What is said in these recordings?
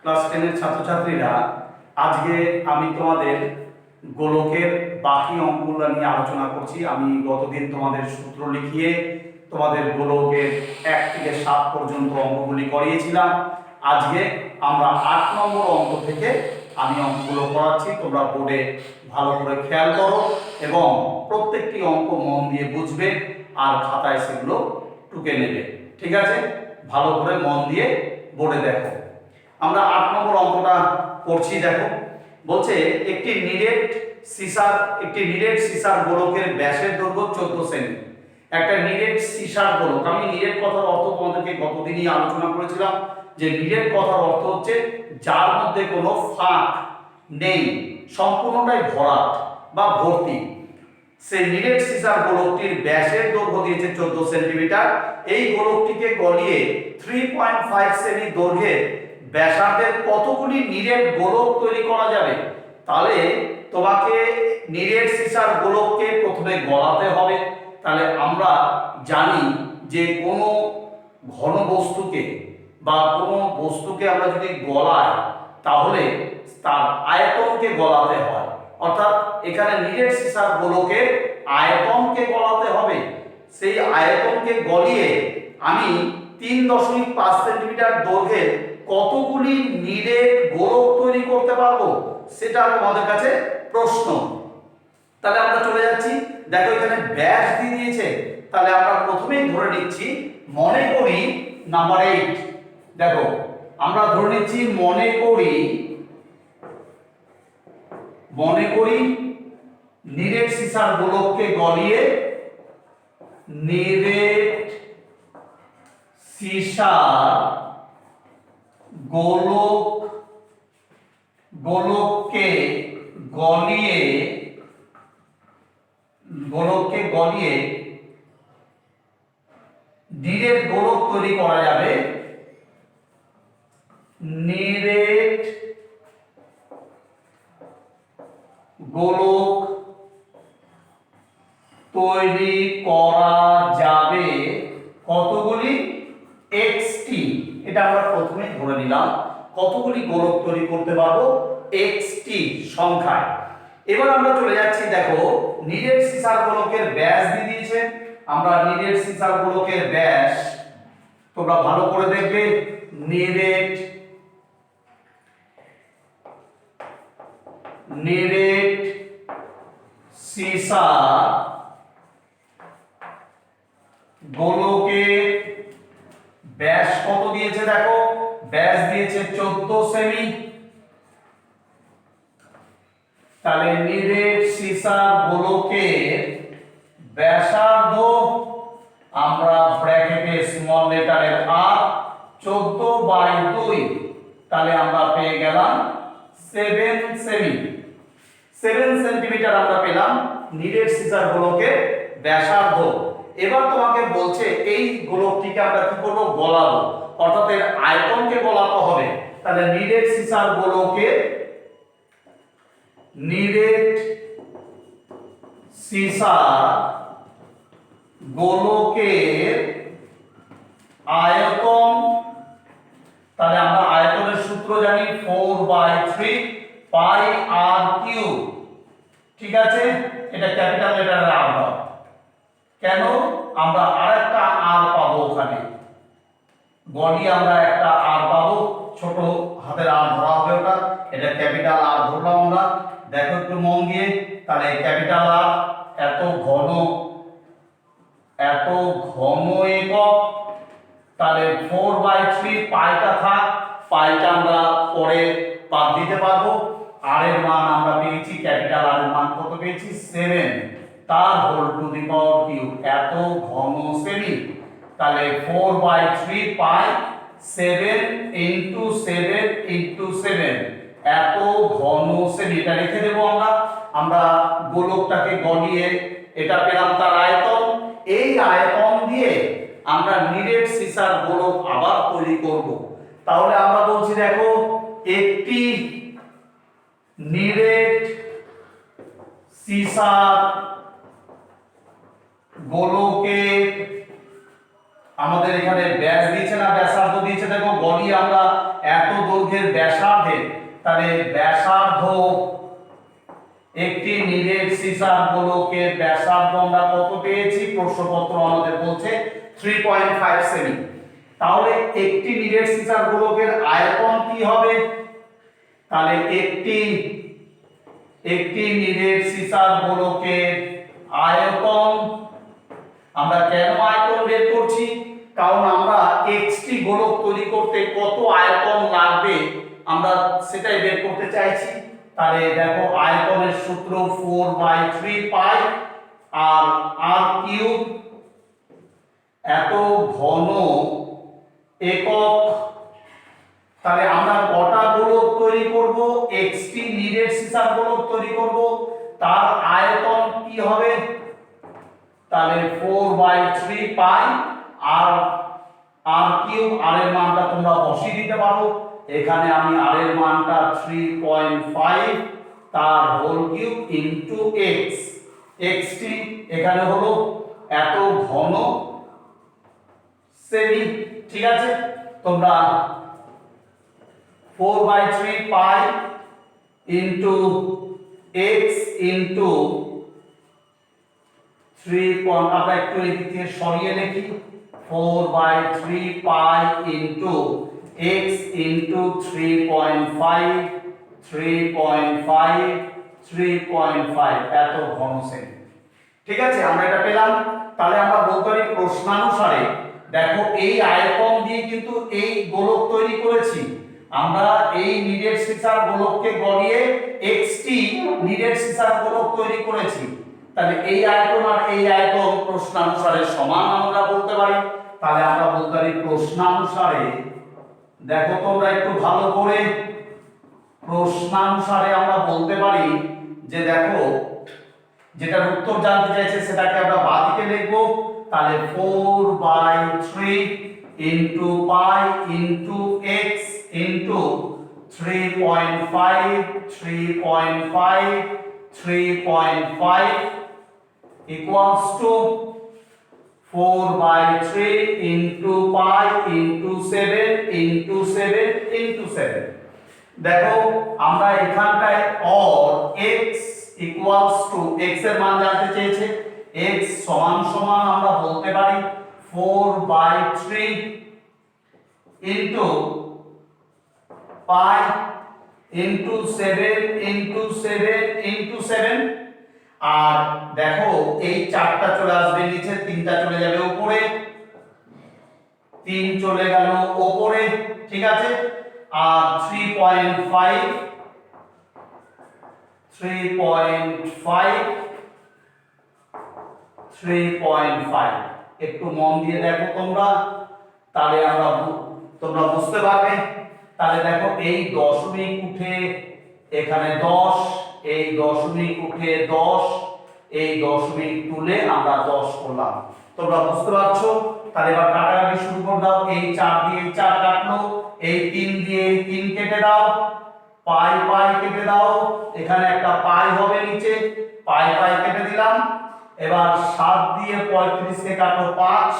Class 10 এর ছাত্রছাত্রীরা, আজকে আমি তোমাদের গোলকের বাকি অঙ্কগুলো নিয়ে আলোচনা করছি। আমি গতদিন তোমাদের সূত্র লিখিয়ে তোমাদের গোলকের 1 থেকে 7 পর্যন্ত অঙ্কগুলি করিয়েছিলাম। আজকে আমরা 8 নম্বর অঙ্ক থেকে আমি অঙ্কগুলো করাচ্ছি। তোমরা বোর্ডে ভালো করে খেয়াল করো এবং প্রত্যেকটি অঙ্ক মন দিয়ে বুঝবে আর খাতায় সেগুলো টুকে নেবে। ঠিক আছে, ভালো করে মন দিয়ে বোর্ডে দেখো। আমরা 8 নম্বর অঙ্কটা করছি। দেখো, বলছে একটি নিরেট সিসার গোলকের ব্যাসের দৈর্ঘ্য 14 সেমি। একটা নিরেট সিসার গোলক, আমি নিরেট কথার অর্থ তোমাদেরকে গতদিনই আলোচনা করেছিলাম যে নিরেট কথার অর্থ হচ্ছে যার মধ্যে কোনো ফাঁক নেই, সম্পূর্ণটাই ভরাট বা ভর্তি। সেই নিরেট সিসার গোলকটির ব্যাসের দৈর্ঘ্য দিয়েছে 14 সেন্টিমিটার। এই গোলকটিকে গলিয়ে 3.5 সেমি দৈর্ঘ্যের ব্যাসার্ধের কতগুলি নিরেট গোলক তৈরি করা যাবে? তাহলে তোমাকে নিরেট সিসার গোলককে প্রথমে গলাতে হবে। তাহলে আমরা জানি যে কোনো ঘন বস্তুকে বা কোনো বস্তুকে আমরা যদি গলাই তাহলে তার আয়তনকে গলাতে হয়। অর্থাৎ এখানে নিরেট সিসার গোলকের আয়তনকে গলাতে হবে। সেই আয়তনকে গলিয়ে আমি 3.5 সেন্টিমিটার দৈর্ঘ্যের কতগুলি নিরেট গোলক তৈরি করতে পারবো, সেটা তোমাদের কাছে প্রশ্ন। তাহলে আমরা চলে যাচ্ছি। দেখো এখানে ব্যাস দিয়ে দিয়েছে, তাহলে আমরা প্রথমেই ধরে নিচ্ছি, মনে করি নাম্বার 8। দেখো আমরা ধরে নিচ্ছি, মনে করি নিরেট সিসার গোলককে গলিয়ে নিরেট সিসার গোলককে গলিয়ে নিরেট গোলক তৈরি করা যাবে। নিরেট গোলক তৈরি করা যাবে কতগুলি? এক্সটি। এটা আমরা প্রথমে ধরে নিলাম, কতগুলি গোলক তৈরি করতে পারবো? এক্সটি সংখ্যায়। এবার আমরা চলে যাচ্ছি। দেখো নিরেট সিসার গোলকের ব্যাস দিয়ে দিয়েছে। আমরা নিরেট সিসার গোলকের ব্যাস, তোমরা ভালো করে দেখবে, নিরেট সিসার গোলকের ব্যাস কত দিয়েছে? দেখো ব্যাস দিয়েছে 14 সেমি। তাহলে নিরেট সিসার গোলকের ব্যাসার্ধ আমরা ব্র্যাকেটে স্মল লেটারের আর 14/2, তাহলে আমরা পেয়ে গেলাম 7 সেমি। 7 সেন্টিমিটার আমরা পেলাম নিরেট সিসার গোলকের ব্যাসার্ধ। এবার তোমাকে বলছে এই গোলকটিকে আমরা কি করব? গলাবো, অর্থাৎ এর আয়তনকে গলাতে হবে। তাহলে নিরেট সিসার গোলকের আয়তন, তাহলে আমরা আয়তনের সূত্র জানি 4/3 পাই আর কিউব। ঠিক আছে, এটা ক্যাপিটাল লেটারের আর দাও। কেন? আমরা আরেকটা আর পাবো, ওখানে গড়িয়ে আমরা একটা আর পাবো, ছোট হাতের আর ধরা হবে ওটা, এটা ক্যাপিটাল আর ধরলাম আমরা। দেখো একটু মন দিয়ে, তাহলে ক্যাপিটাল আর এত ঘন একক, তাহলে 4/3 পাইটা থাক, পাইটা আমরা পরে বাদ দিতে পারবো। আর এর মান আমরা পেয়েছি, ক্যাপিটাল আর এর মান কত পেয়েছি? 7, তার whole to the power cube, এত ঘন সেমি। তাহলে 4/3 পাই 7 ইনটু 7 ইনটু 7, এত ঘন সেমি। এটা রেখে দেবো আমরা গোলকটাকে গলিয়ে এটা পেলাম তার আয়তন। এই আয়তন দিয়ে আমরা নিরেট সিসার গোলক আবার তৈরি করব। তাহলে আমরা বলছি, দেখো একটি নিরেট সিসার গোলকের আমাদের এখানে ব্যাস দিয়েছে না ব্যাসার্ধ দিয়েছে, দেখো গড়িয়ে আমরা এত দৈর্ঘ্যের ব্যাসার্ধের, তাহলে ব্যাসার্ধ একটি নিরেট সীসার গোলকের ব্যাসার্ধ আমরা কত পেয়েছি, প্রশ্নপত্র আমাদের বলছে 3.5 সেমি। তাহলে একটি নিরেট সীসার গোলকের আয়তন কি হবে, তাহলে একটি নিরেট সীসার গোলকের আয়তন, আমরা কেন আয়তন বের করছি, কারণ আমরা এক্সটি গোলক তৈরি করতে কত আয়তন লাগবে আমরা সেটাই বের করতে চাইছি। তাহলে দেখো আয়তনের সূত্র 4/3 পাই আর r কিউব, এত ঘন একক। তাহলে আমরা কটা গোলক তৈরি করব, এক্সটি নিরেট সীসার গোলক তৈরি করব, তার আয়তন কি হবে, তাহলে 4/3 পাই আর কিউব, r এর মানটা তোমরা বসিয়ে দিতে পারো, এখানে আমি r এর মানটা 3.5 তার whole cube into x, x টি এখানে হলো এত ঘন সেমি। ঠিক আছে, তোমরা 4/3 পাই ইনটু x ইনটু 3 আমরা একটু এদিক থেকে সরিয়ে লিখি, 4/3 পাই ইনটু x ইনটু 3.5 এত ঘন সেমি। ঠিক আছে, আমরা এটা পেলাম। তাহলে আমরা বলতে পারি প্রশ্নানুসারে, দেখো এই আয়তন দিয়ে কিন্তু এই গোলক তৈরি করেছি আমরা, এই নিরেট সীসার গোলককে গড়িয়ে এক্সটি নিরেট সীসার গোলক তৈরি করেছি। তাহলে এই আয়তন আর এই আয়তন প্রশ্নানুসারে সমান আমরা বলতে পারি। তাহলে আমরা বলতে পারি প্রশ্নানুসারে, দেখো তোমরা একটু ভালো করে, প্রশ্নানুসারে আমরা বলতে পারি যে দেখো যেটার উত্তর জানতে চাইছে সেটাকে আমরা বাঁদিকে লিখব, তাহলে 4/3 into pi into x into 3.5 equals to 4/3 into pi into 7 into 7 into 7। দেখো আমরা এখানটায় or x equals to, x এর মান জানতে চেয়েছে, x সমান সমান আমরা বলতে পারি 4/3 into pi into 7 into 7 into 7। আর দেখো এই চারটা চলে আসবে নিচে, তিনটা চলে যাবে উপরে, 3 চলে গেল উপরে। ঠিক আছে, আর 3.5 একটু মন দিয়ে দেখো তোমরা, তাহলে তোমরা বুঝতে পারবে। তাহলে দেখো এই দশমিক উঠে এখানে 10, এই দশমিক উঠে 10, এই দশমিক তুলে আমরা 10 করলাম, তোমরা বুঝতে পারছো। তাহলে এবার কাটাকাটি শুরু করে দাও, এই 4 দিয়ে 4 কাটলো, এই 3 দিয়ে 3 কেটে দাও, পাই কেটে দাও, এখানে একটা পাই হবে নিচে, পাই কেটে দিলাম। এবার 7 দিয়ে 35 কে কাটো 5,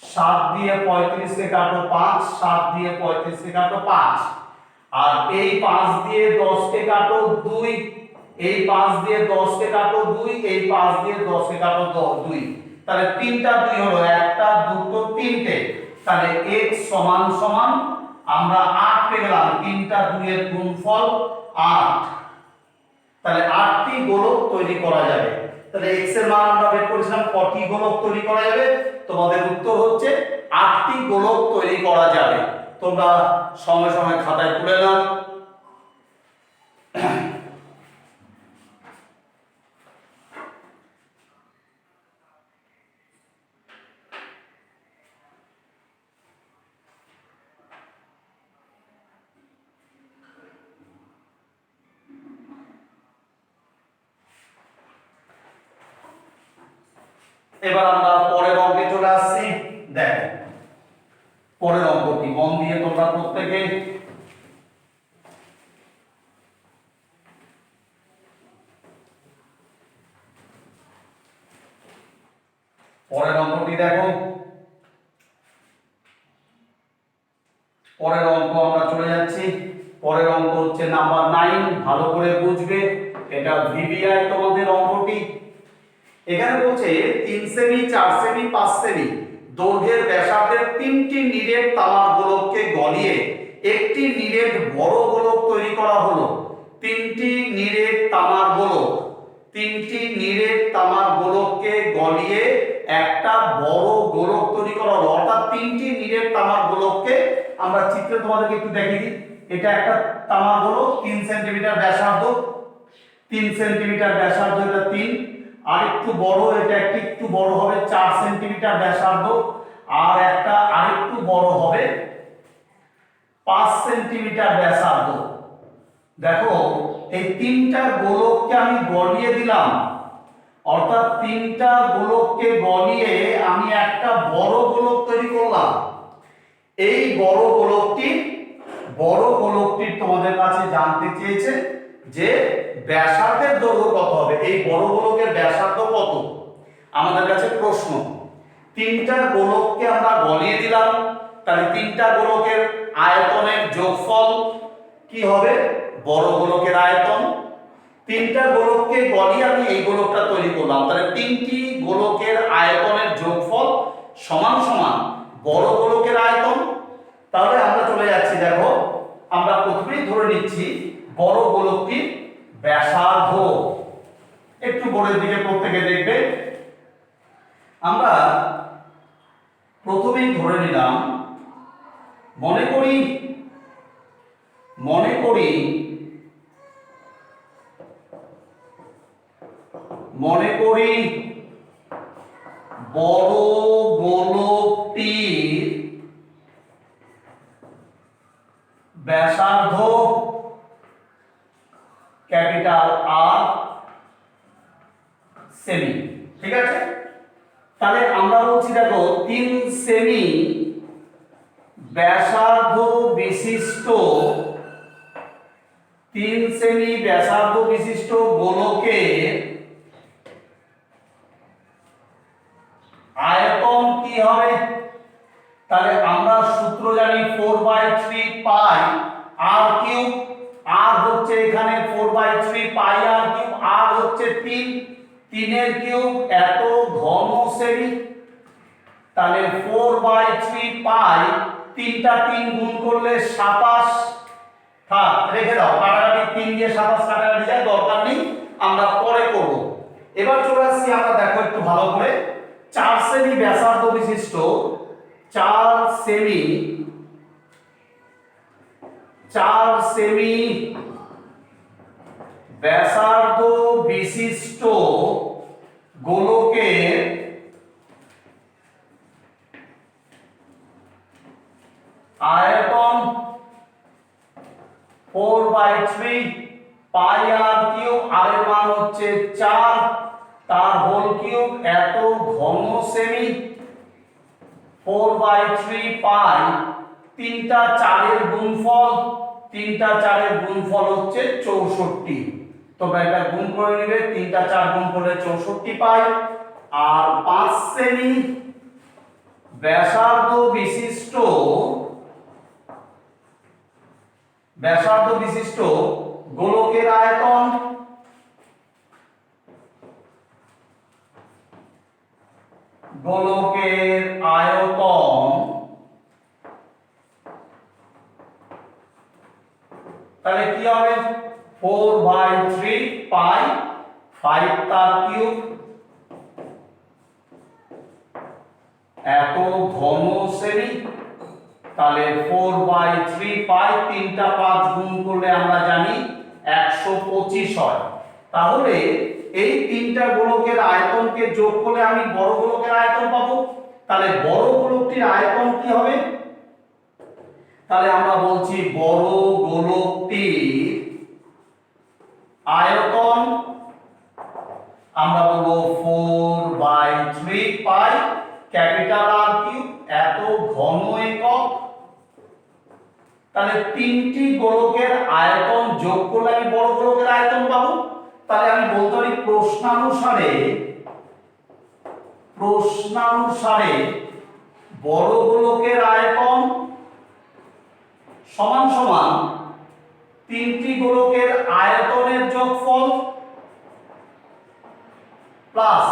7 দিয়ে 35 কে কাটো 5, 7 দিয়ে 35 কে কাটো 5, আর এই 5 দিয়ে 10 কে কাটো 2, এই 5 দিয়ে 10 কে কাটো 2, এই 5 দিয়ে 10 কে কাটো 2। তাহলে তিনটা 2 হলো, একটা দুটো তিনটে, তাহলে x সমান সমান আমরা 8 পেয়ে গেলাম, তিনটা 2 এর গুণফল 8। তাহলে 8টি গোলক তৈরি করা যাবে। তাহলে x এর মান আমরা বের করেছিলাম, কটি গোলক তৈরি করা যাবে, তোমাদের উত্তর হচ্ছে 8টি গোলক তৈরি করা যাবে। তোমরা সময় সময় খাতায় তুলে নাও। এবার আমরা পরের অঙ্কে চলে আসছি। দেখো পরের অঙ্কটি মন দিয়ে তোমরা প্রত্যেকে পরের অঙ্কটি দেখো, পরের অঙ্ক আমরা চলে যাচ্ছি। পরের অঙ্ক হচ্ছে নাম্বার 9, ভালো করে বুঝবে, এটা ভিভিআই তোমাদের অঙ্কটি। এখানে বলছে 3 সেমি 4 সেমি 5 সেমি দৈর্ঘ্যের ব্যাসার্ধের 3টি নিরেট তামার গোলককে গলিয়ে একটি নিরেট বড় গোলক তৈরি করা হলো। 3টি নিরেট তামার গোলক, 3টি নিরেট তামার গোলককে গলিয়ে একটা বড় গোলক তৈরি করা হলো। অর্থাৎ 3টি নিরেট তামার গোলককে আমরা চিত্রে তোমাদেরকে একটু দেখিয়ে দিই। এটা একটা তামার গোলক 3 সেন্টিমিটার ব্যাসার্ধ, 3 সেন্টিমিটার ব্যাসার্ধ, এটা 3। আর একটু বড়, এটা একটু বড় হবে 4 সেন্টিমিটার ব্যাসার্ধ, আর একটা আরেকটু বড় হবে 5 সেন্টিমিটার ব্যাসার্ধ। দেখো এই তিনটা গোলককে আমি গলিয়ে দিলাম, অর্থাৎ তিনটা গোলককে গলিয়ে আমি একটা বড় গোলক তৈরি করলাম। এই বড় গোলকটির তোমাদের কাছে জানতে চেয়েছে যে ব্যাসার্ধের দৈর্ঘ্য কত হবে, এই বড় গোলকের ব্যাসার্ধ কত আমাদের কাছে প্রশ্ন। তিনটা গোলককে আমরা গলিয়ে দিলাম, তাহলে তিনটা গোলকের আয়তনের যোগফল কি হবে, বড় গোলকের আয়তন। তিনটা গোলককে গলিয়ে আমি এই গোলকটা তৈরি করলাম, তাহলে তিনটি গোলকের আয়তনের যোগফল সমান সমান বড় গোলকের আয়তন। তাহলে আমরা চলে যাচ্ছি, দেখো আমরা প্রথমেই ধরে নিচ্ছি বড় গোলকটির ব্যাসার্ধ। একটু বোর্ডের দিকে প্রত্যেকে দেখবে। আমরা প্রথমেই ধরে নিলাম, মনে করি বড় গোলকটির ব্যাসার্ধ ক্যাপিটাল আর সেমি, ঠিক আছে। তাহলে আমরা বলছি দেখো 3 সেমি ব্যাসার্ধ বিশিষ্ট, 3 সেমি ব্যাসার্ধ বিশিষ্ট গোলকের আয়তন কি হবে। তাহলে আমরা সূত্র জানি 4/3 পাই আর কিউব। আর হচ্ছে এখানে 4/3 পাই আর কিউব, আর হচ্ছে 3, 3 এর কিউব এত ঘন সেমি। তাহলে 4/3 পাই, 3টা 3 গুণ করলে 27, থাক রেখে দাও, কাটাকাটি 3 দিয়ে 27 কাটাকাটি যায়, দরকার নেই, আমরা পরে করব। এবার চলে আসছি আমরা, দেখো একটু ভালো করে, 4 সেমি ব্যাসার্ধ বিশিষ্ট, 4 সেমি ব্যাসার্ধ বিশিষ্ট গোলকের আয়তন 4/3 পাই আর কিউব, আর এর মান হচ্ছে 4, তার হোল কিউব এত ঘন সেমি। 4/3 পাই, 3টা 4 এর গুণফল, 3টা 4 এর গুণফল হচ্ছে 64। তোমরা এটা গুণ করে নেবে, 3টা 4 গুণ করলে 64 পাই। আর 5 সেমি ব্যাসার্ধ বিশিষ্ট গোলকের আয়তন, তাহলে কি হবে, 4/3 পাই 5 তার কিউব এত ঘন সেমি। তাহলে 4/3 পাই, 3টা 5 গুণ করলে আমরা জানি 125 হয়। তাহলে এই তিনটা গোলকের আয়তনকে যোগ করলে আমি বড় গোলকের আয়তন পাবো। তাহলে বড় গোলকটির আয়তন কি হবে, তাহলে আমরা বলছি বড় গোলকটির আয়তন আমরা বলবো 4/3 পাই ক্যাপিটাল আর কিউব এত ঘন একক। তাহলে তিনটি গোলকের আয়তন যোগ করলে আমি বড় গোলকের আয়তন পাবো। তাহলে আমি বলতে পারি প্রশ্নানুসারে বড় গোলকের আয়তন সমান সমান তিনটি গোলকের আয়তনের যোগফল প্লাস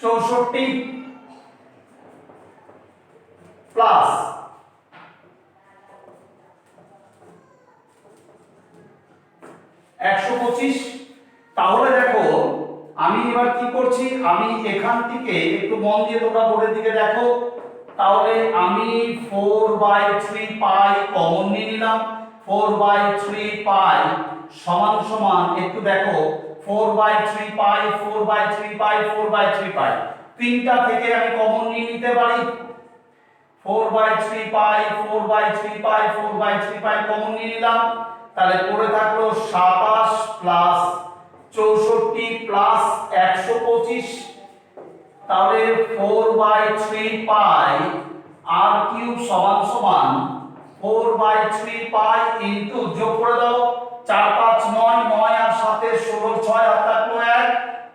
64 প্লাস 125। তাহলে দেখো আমি এবার কি করছি, আমি এখান থেকে একটু মন দিয়ে তোমরা বোর্ডের দিকে দেখো, তাহলে আমি 4/3 পাই কমন নিয়ে নিলাম। 4/3 পাই সমান সমান একটু দেখো 4/3 পাই 4/3 পাই 4/3 পাই তিনটা থেকে আমি কমন নিয়ে নিতে পারি। 4/3 পাই 4/3 পাই 4/3 পাই কমন নিয়ে নিলাম, তাহলে পড়ে থাকলো 27 প্লাস 64 প্লাস 125। তাহলে 4/3 পাই আর কিউব সমান সমান 4/3 পাই ইনটু যোগ করে দাও 4 5 9 9 আর 7 16 6 হাত থাকলো 1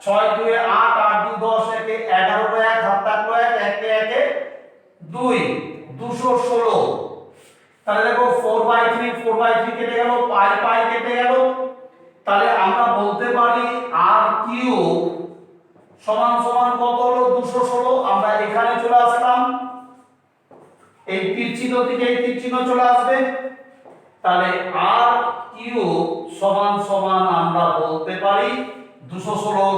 6 2 8 8 2 10 1 11 1 হাত থাকলো 1 1 1 2 216। তাহলে দেখো 4/3 4/3 কেটে গেল, পাই পাই কেটে গেল, তাহলে আমরা বলতে পারি আর কিউব সমান সমান কত হলো 216। আমরা এখানে চলে আসলাম, এই তীর চিহ্ন থেকে এই তীর চিহ্ন চলে আসবে, তাহলে আর কিউব সমান সমান আমরা বলতে পারি 216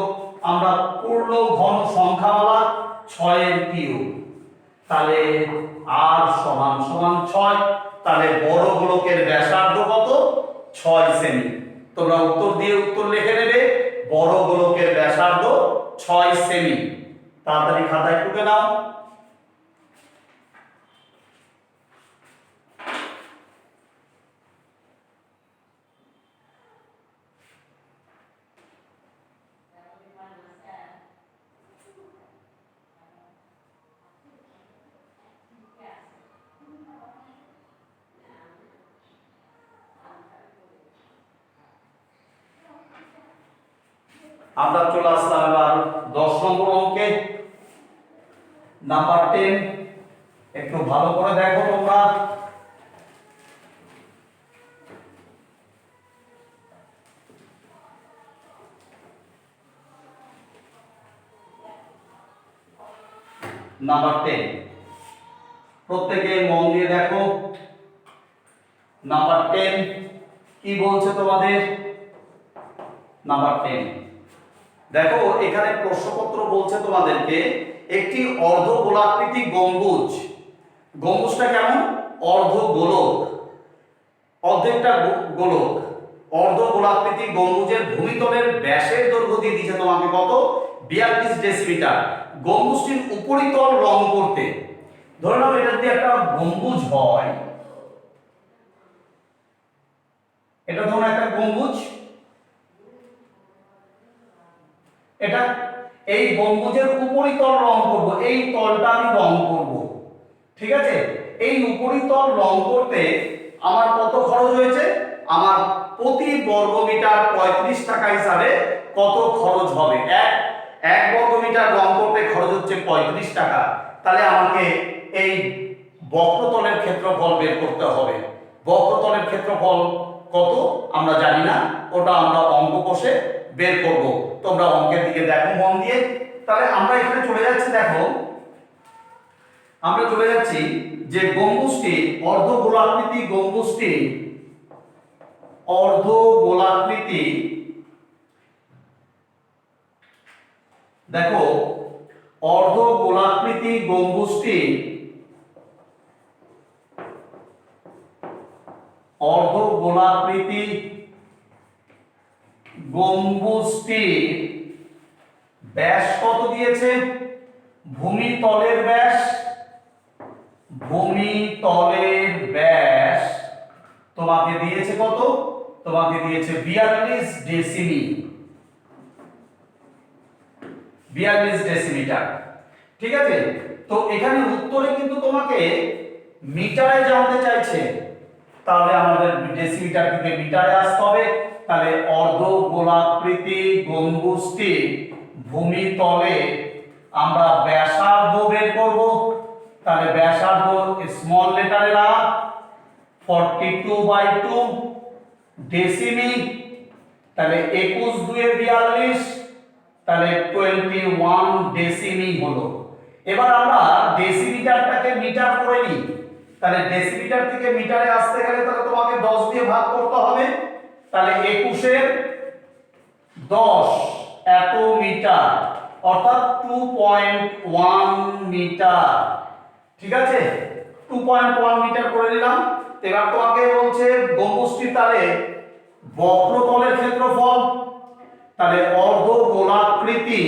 আমরা পূর্ণ ঘন সংখ্যাওয়ালা 6 এর কিউব। তাহলে আর সমান সমান 6। তাহলে বড় গোলকের ব্যাসার্ধ কত 6 সেমি। তোমরা উত্তর দিয়ে উত্তর লিখে নেবে, বড় গোলকের ব্যাসার্ধ 6 সেমি। তাড়াতাড়ি খাতায় টুকে নাও। আমরা চলে আসলাম এবার 10 নম্বর অঙ্কে, নাম্বার 10। একটু ভালো করে দেখো তোমরা, নাম্বার 10 প্রত্যেকে মন দিয়ে দেখো। নাম্বার 10 কি বলছে তোমাদের? নাম্বার 10 দেখো এখানে প্রশ্নপত্র বলছে তোমাদেরকে একটি অর্ধ গোলাকৃতি গম্বুজ, গম্বুজটা কেমন অর্ধ গোলক, অর্ধেকটা গোলক, অর্ধ গোলাকৃতি গম্বুজের ভূমিতলের ব্যাসের দৈর্ঘ্য দিয়ে দিয়েছে তোমাকে কত 42 ডেসিমিটার। গম্বুজটির উপরিতল রং করতে, ধরে নাও এটা যদি একটা গম্বুজ হয়, এটা ধরুন একটা গম্বুজ, এটা এই গম্বুজের উপরিতল রং করব, এই তলটা আমি রং করব, ঠিক আছে। এই উপরিতল রং করতে আমার কত খরচ হয়েছে, আমার প্রতি বর্গমিটার 35 টাকা হিসাবে কত খরচ হবে, এক বর্গমিটার রং করতে খরচ হচ্ছে 35 টাকা। তাহলে আমাকে এই বক্রতলের ক্ষেত্রফল বের করতে হবে। বক্রতলের ক্ষেত্রফল কত আমরা জানি না, ওটা আমরা অঙ্ক কষে বের করব। তোমরা অঙ্কের দিকে দেখো মন দিয়ে। তাহলে আমরা এখানে চলে যাচ্ছি, দেখো আমরা চলে যাচ্ছি যে গম্বুজটি অর্ধ গোলাকৃতি, গম্বুজটি অর্ধ গোলাকৃতি, দেখো অর্ধ গোলাকৃতি গম্বুজটি, অর্ধ গোলাকৃতি গম্বুজটির ব্যাস কত দিয়েছে, ভূমিতলের ব্যাস, ভূমিতলের ব্যাস তোমাকে দিয়েছে কত, তোমাকে দিয়েছে 42 ডেসিমি, 42 ডেসিমিটার, ঠিক আছে। তো এখানে উত্তরে কিন্তু তোমাকে মিটারে জানতে চাইছে, তাহলে আমাদের ডেসিমিটার থেকে মিটারে আসতে হবে। তাহলে অর্ধ গোলাকৃতি গম্বুজটি ভূমিতলে আমরা ব্যাসার্ধ বের করব, তাহলে ব্যাসার্ধ স্মল লেটারের আর 42/2 ডেসিমি, তাহলে 21 2 42, তাহলে 21 ডেসিমি হলো। এবার আমরা ডেসিমিটারটাকে মিটার করে নিই। তাহলে ডেসিমিটার থেকে মিটারে আসতে গেলে তাহলে তোমাকে 10 দিয়ে ভাগ করতে হবে। তাহলে 21 এর 10 এত মিটার, অর্থাৎ 2.1 মিটার। ঠিক আছে, 2.1 মিটার করে নিলাম। এবার তোমাকে বলছে গম্বুজটির তাহলে বক্রতলের ক্ষেত্রফল, তাহলে অর্ধগোলাকৃতি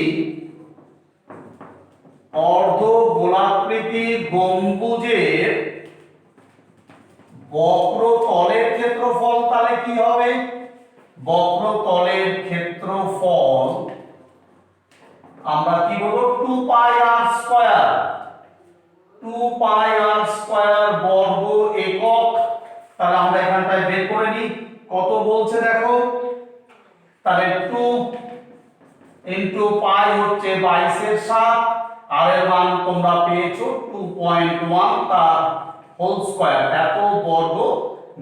গম্বুজের বক্রতলের ক্ষেত্রফল তাহলে কি হবে? বক্রতলের ক্ষেত্রফল আমরা কি বলবো? 2πr², 2πr² বর্গ একক। তাহলে আমরা এখানটায় বের করে নিই কত বলছে দেখো। তাহলে 2 ইনটু পাই হচ্ছে 22 এর 7, আর এর মান তোমরা পেয়েছো 2.1 তার হোল স্কয়ার, এত বর্গ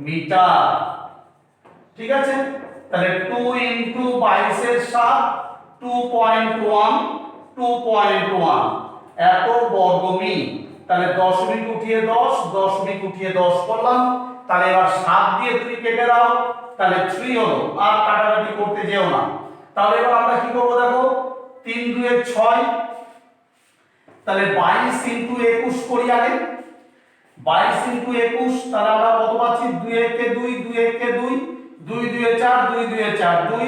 মিটার। ঠিক আছে, তাহলে 2 ইনটু 22 এর 7, 2.1 এত বর্গ মি। তাহলে দশমিক উঠিয়ে 10, দশমিক উঠিয়ে 10 করলাম। তাহলে এবার 7 দিয়ে তুমি কেটে দাও, তাহলে 3 হলো, আর কাটাকাটি করতে যেও না। তাহলে এবার আমরা কি করব দেখো, 3 2 এর 6, তাহলে 22 ইনটু 21 করি আগে। 22 ইনটু 21, তাহলে আমরা কত পাচ্ছি? 2 1 2, 2 1 2, 2 2 4, 2 2 4 2,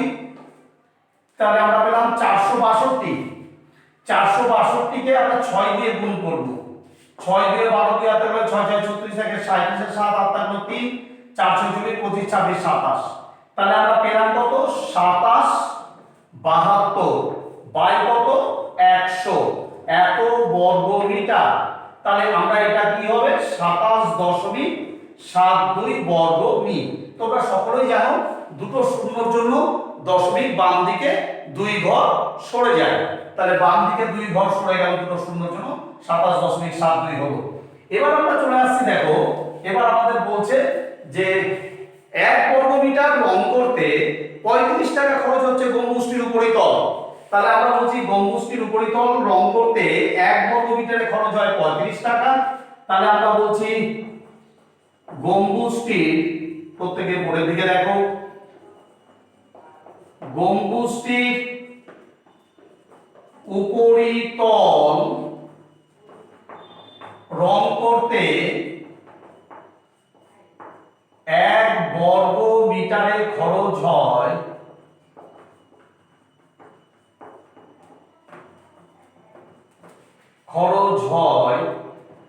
তাহলে আমরা পেলাম 462। 462 কে আমরা 6 দিয়ে গুণ করব। 6 দিয়ে 12 দিয়ে আতে গেলে 6 6 36 একে 37 এর 7 8 থাকলো 3, 4 6 24 25 26 27। তাহলে আমরা পেলাম কত? 27 72 বাই কত? 100, এত বর্গ মিটার। তাহলে আমরা এটা কি হবে? 27.72 বর্গ মি। তোমরা সকলেই জানো দুটো শূন্যর জন্য দশমিক বাম দিকে 2 ঘর সরে যায়। তাহলে বাম দিকে 2 ঘর সরে গেল দুটো শূন্যর জন্য, 27.72 হলো। এবার আমরা চলে আসছি দেখো, এবার আমাদের বলছে যে 1 বর্গ মিটার রং করতে 35 টাকা খরচ হচ্ছে গম্বুজটির উপরিতল। তাহলে আমরা বলছি গম্বুজটির উপরিতল রং করতে 1 বর্গ মিটারে খরচ হয় 35 টাকা। তাহলে আমরা বলছি গম্বুজটির, প্রত্যেকে পরের দিকে দেখো, গম্বুজটির উপরিতল রং করতে 1 বর্গ মিটারে খরচ হয়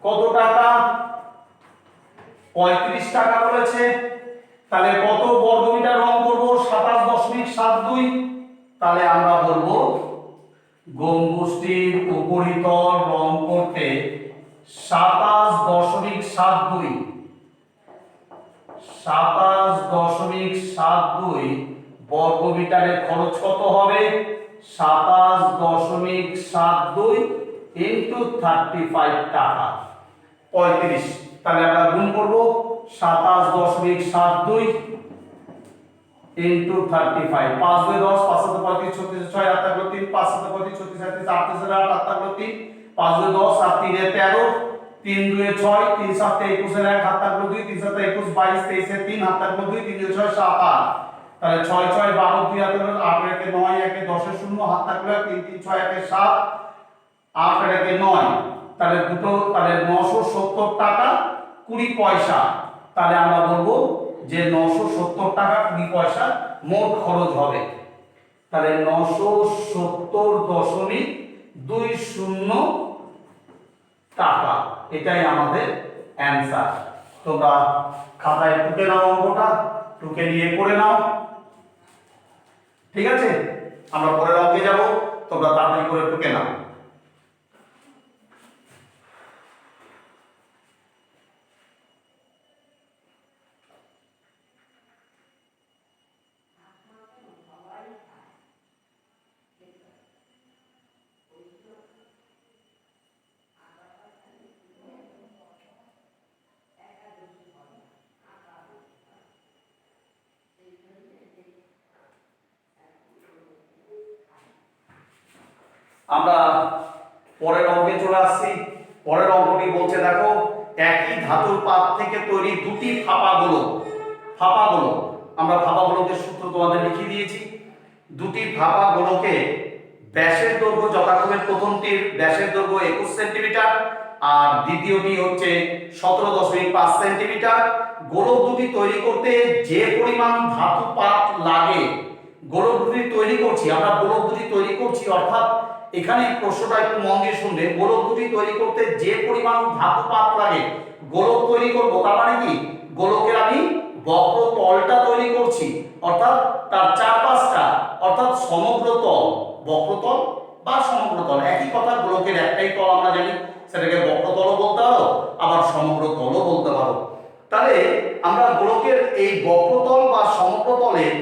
কত টাকা? 35 টাকা বলেছে। তাহলে কত বর্গ মিটার রং করব? 27.72। তাহলে আমরা বলবো গম্বুজটির উপরিতল রং করতে 27.72 বর্গ মিটারে খরচ কত হবে? 27.72 ইনটু 35 টাকা 35। তাহলে আমরা গুণ করব 27.72 ইনটু 35, 5 2 10, 5 7 35, 36 6 8 থাকলো 3, 5 7 35, 36 37 8 8 8 থাকলো 3, 5 2 10 আর 3 13, 3 2 6, 3 7 21 এর 1 হাত থাকলো 2, 3 7 21 22 23 এর 3 হাত থাকলো 2, 3 2 6 7 8। তাহলে 6 6 12 2 হাত হলো 8 এর 9 1 10 এর 0 হাত থাকলো 3 3 6 1 7 8 এর 9। তাহলে দুটো, তাহলে 970 টাকা 20 পয়সা। তাহলে আমরা বলবো যে 970 টাকা 20 পয়সা মোট খরচ হবে। তাহলে 970.20 টাকা, এটাই আমাদের অ্যানসার। তোমরা খাতায় টুকে নাও, অঙ্কটা টুকে নিয়ে করে নাও। ঠিক আছে, আমরা পরের অঙ্কে যাব, তোমরা তাড়াতাড়ি করে টুকে নাও। আমরা পরের অঙ্কে চলে আসছি। পরের অঙ্কটি বলছে দেখো, একই ধাতুর পাত থেকে তৈরি দুটি ফাঁপাগুলো আমরা ফাঁপাগুলোকে সূত্র তোমাদের লিখিয়ে দিয়েছি। দুটি ফাঁপাগুলোকে ব্যাসের দৈর্ঘ্য যথাক্রমে প্রথমটির ব্যাসের দৈর্ঘ্য 21 সেন্টিমিটার আর দ্বিতীয়টি হচ্ছে 17.5 সেন্টিমিটার। গোলক দুটি তৈরি করতে যে পরিমাণ ধাতু পাত লাগে, গোলক দুটি তৈরি করছি আমরা, গোলক দুটি তৈরি করছি অর্থাৎ এখানে প্রশ্নটা একটু মন দিয়ে শুনবে। গোলক দুটি তৈরি করতে যে পরিমাণ ধাতু পাত লাগে, গোলক তৈরি করব, তার মানে কি গোলকের আমি বক্রতলটা তৈরি করছি, অর্থাৎ তার চারপাশটা, অর্থাৎ সমগ্র তল, বক্রতল বা সমগ্র তল একই কথা। গোলকের একটাই তল আমরা জানি, সেটাকে বক্রতলও বলতে পারো আবার সমগ্র তলও বলতে পারো। তাহলে আমরা গোলকের এই বক্রতল বা সমগ্র তলের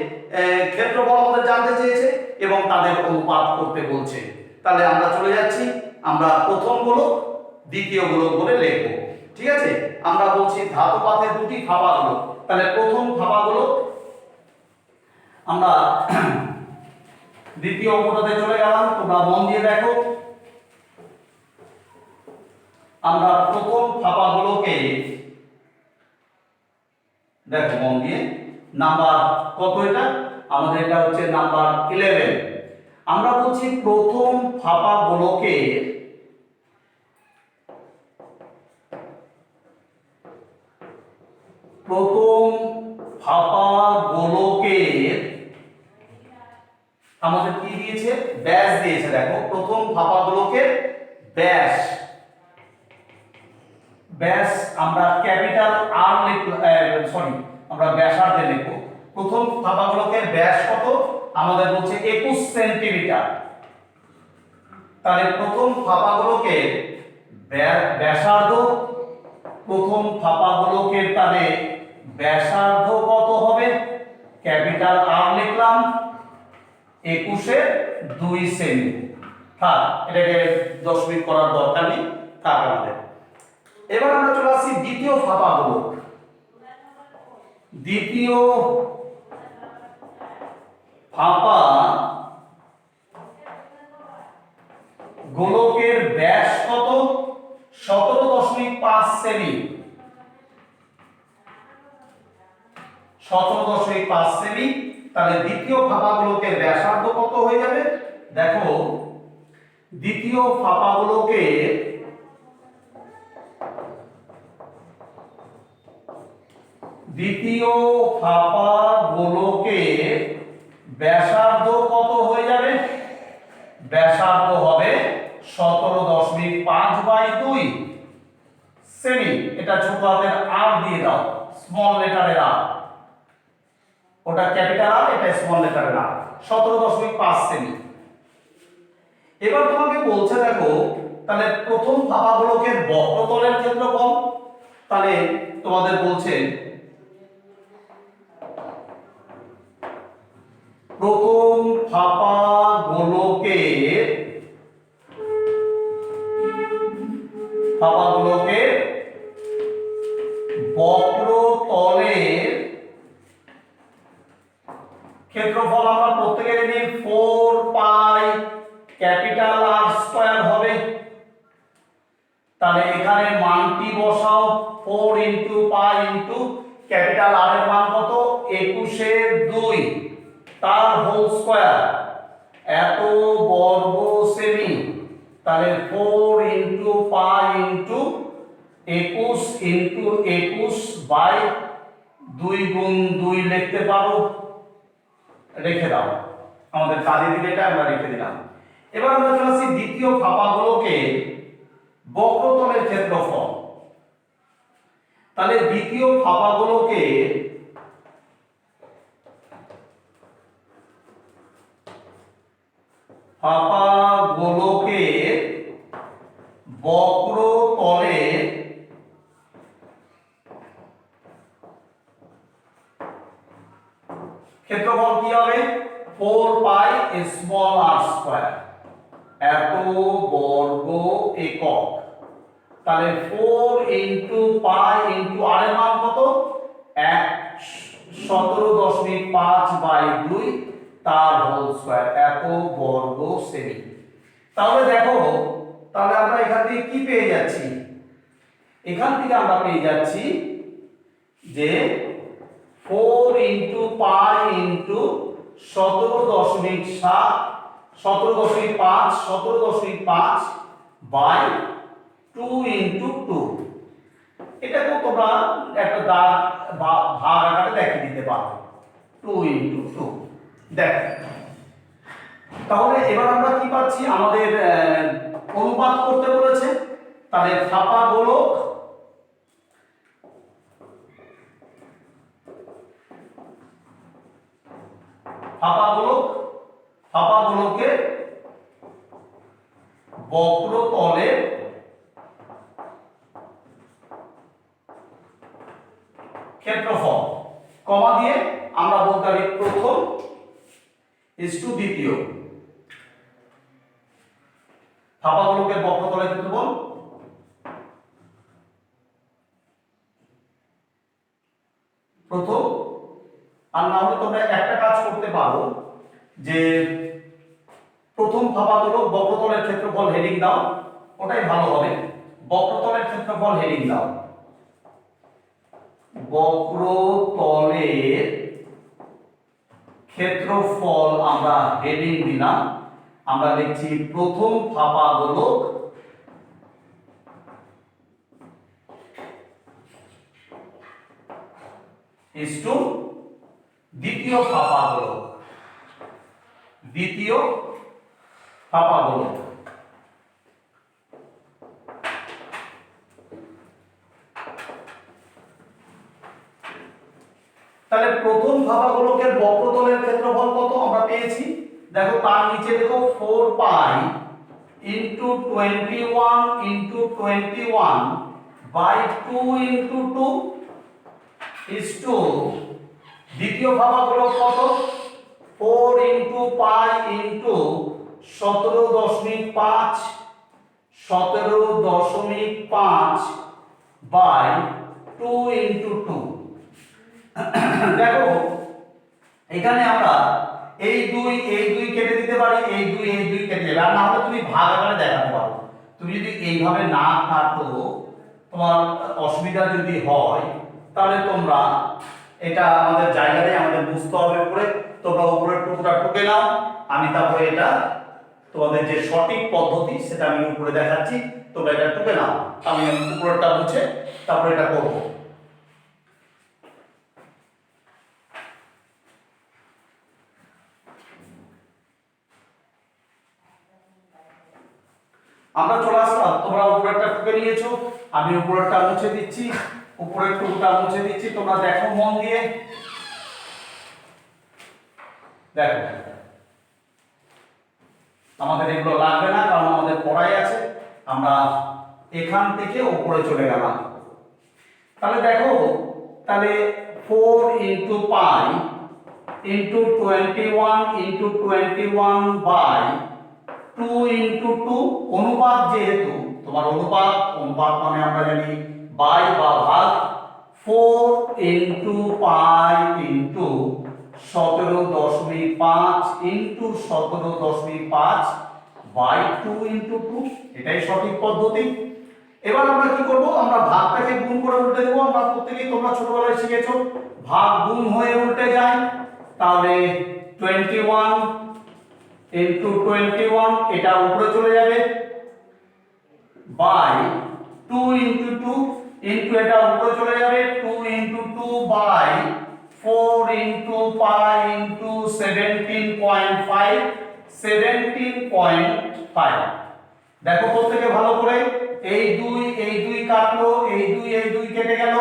ক্ষেত্রফল আমাদের জানতে চেয়েছে এবং তাদের অনুপাত করতে বলছে। তাহলে আমরা চলে যাচ্ছি, আমরা প্রথম গোলক দ্বিতীয় গোলক বলে লিখব। ঠিক আছে, আমরা বলছি ধাতু পাতের দুটি ফাঁপাগুলো। তাহলে প্রথম ফাঁপাগুলো আমরা দ্বিতীয় অঙ্কটাতে চলে গেলাম, তোমরা মন দিয়ে দেখো। আমরা প্রথম ফাঁপাগুলোকে দেখো মন দিয়ে, নাম্বার কত এটা আমাদের, এটা হচ্ছে নাম্বার 11। আমরা বলছি প্রথম ফাঁপাগুলোকে আমাদের কি দিয়েছে, ব্যাস দিয়েছে। দেখো প্রথম ফাঁপাগুলোকে ব্যাস আমরা ক্যাপিটাল আর সরি আমরা ব্যাসার্ধে লিখব। প্রথম ফাঁপাগুলোকে ব্যাস কত আমাদের বলছে 21 সেন্টিমিটার। তাহলে প্রথম ফাঁপাগুলোকে ব্যাসার্ধ, প্রথম ফাঁপাগুলোকে তাহলে ব্যাসার্ধ কত হবে, ক্যাপিটাল আর লিখলাম 21/2 সেমি। থাক, এটাকে দশমিক করার দরকার নেই, থাক আমাদের। এবার আমরা চলে আসছি দ্বিতীয় ফাঁপাগুলো। দ্বিতীয় ফাঁপা গোলকের ব্যাস কত, 17.5 সেমি। 17.5 সেমি। তাহলে দ্বিতীয় ফাঁপাগুলোকে ব্যাসার্ধ কত হয়ে যাবে, দেখো দ্বিতীয় ফাঁপাগুলোকে ব্যাসার্ধ কত হয়ে যাবে, ব্যাসার্ধ হবে 17.5/2 সেমি। এটা ছোট হাতের আর দিয়ে দাও, স্মল লেটারের আর, ওটা ক্যাপিটাল আর, এটা স্মল লেটারের আর, 17.5 সেমি। এবার তোমাকে বলছে দেখো, তাহলে প্রথম ফাঁপাগুলোকে বক্রতলের ক্ষেত্রফল, তাহলে তোমাদের বলছে প্রথম ফাঁপাগুলোকে বক্রতলের ক্ষেত্রফল আমরা প্রত্যেকে জানি 4 পাই ক্যাপিটাল আর স্কয়ার হবে। তাহলে এখানে মানটি বসাও, 4 ইনটু পাই ইনটু ক্যাপিটাল আর এর মান কত, 21/2 তার হোল স্কয়ার, এত বর্গ সেমি। তাহলে 4 ইনটু পাই ইনটু 21 ইনটু 21/2 গুণ 2 লিখতে পারো, রেখে দাও, আমাদের কাজে দিলে এটা আমরা রেখে দিলাম। এবার আমরা চলে আসি দ্বিতীয় ফাঁপাগুলোকে বক্রতলের ক্ষেত্রফল। তাহলে দ্বিতীয় ফাঁপাগুলোকে বক্রতলের ক্ষেত্রফল কি হবে, 4 পাই স্মল আর স্কয়ার, এত বর্গ একক। তাহলে 4 ইনটু পাই ইনটু আর এর মান কত, 17.5/2 তার হোল স্কয়ার, এত বর্গ সেমি। তাহলে দেখো, তাহলে আমরা এখান থেকে কি পেয়ে যাচ্ছি? এখান থেকে আমরা পেয়ে যাচ্ছি যে 4 into pi into 17.7 17.5 17.5 by 2 into 2। এটাকে তোমরা একটা দাগ বা ভাগ আকারে দেখিয়ে দিতে পারো, 2 ইন্টু 2। দেখো, তাহলে এবার আমরা কি পাচ্ছি? আমাদের অনুপাত করতে বলেছে, তাহলে ফাঁপা গোলক ফাঁপা গোলকের বক্রতলের ক্ষেত্রফল, কমা দিয়ে আমরা বলতে পারি প্রথম ইসটু দ্বিতীয়। ফাঁপা গোলকের বক্রতলের ক্ষেত্রফল প্রথম। আর না হলে তোমরা একটা কাজ করতে পারো যে প্রথম ফাঁপা গোলক বক্রতলের ক্ষেত্রফল হেডিং দাও, ওটাই ভালো হবে। বক্রতলের ক্ষেত্রফল হেডিং দাও, বক্রতলের ক্ষেত্রফল আমরা হেডিং দিলাম। আমরা লিখছি প্রথম ফাঁপা গোলক ইসটু দ্বিতীয় ফাঁপা গোলক, দ্বিতীয় ফাঁপা গোলক। তাহলে প্রথম ফাঁপা গোলকের বক্রতলের ক্ষেত্রফল কত আমরা পেয়েছি? দেখো, তার নিচে দেখো 4 pi into 21 into 21 by 2 into 2 is to দ্বিতীয় ফাঁপা গোলক কত? 4 into pi into 17.5 17.5 by 2 into 2। দেখো, এখানে আমরা এই দুই কেটে দিতে পারি, এই দুই কেটে যাবে। আর না হলে তুমি ভাগ আকারে দেখাতে পারো। তুমি যদি এইভাবে না কাটো, তোমার অসুবিধা যদি হয়, তাহলে তোমরা এটা আমাদের জায়গায় আমাদের বুঝতে হবে উপরে। তোমরা উপরের টুকরা টুকে নাও, আমি তারপরে এটা তোমাদের যে সঠিক পদ্ধতি সেটা আমি উপরে দেখাচ্ছি। তোমরা এটা টুকে নাও, আমি উপরেরটা মুছে তারপরে এটা করব। আমরা চলে আসলাম, তোমরা উপরেরটা টুকে নিয়েছো, আমি উপরেরটা মুছে দিচ্ছি, উপরের টুকটা মুছে দিচ্ছি। তোমরা দেখো মন দিয়ে, দেখো আমাদের এগুলো লাগবে না, কারণ আমাদের পড়াই আছে। আমরা এখান থেকে উপরে চলে গেলাম। তাহলে দেখো, তাহলে 4 into pi into 21 into 21 by 2 into 2। অনুপাত যেহেতু তোমার অনুপাত মানে আমরা জানি বাই বা ভাগ। 4 into pi into 17.5 into 17.5 by 2 into 2, এটাই সঠিক পদ্ধতি। এবার আমরা কি করব? আমরা ভাগটাকে গুণ করে উল্টে দেব। আমরা প্রত্যেকই তোমরা ছোটবেলায় শিখেছো, ভাগ গুণ হয়ে উল্টে যায়। তাহলে 21 ইনটু 21 এটা উপরে চলে যাবে, বাই 2 ইনটু 2 ইনটু এটা উপরে চলে যাবে, 2 into 2 by 4 into pi into 17.5 17.5। দেখো প্রত্যেকে ভালো করে, এই দুই কাটলো, এই দুই কেটে গেল,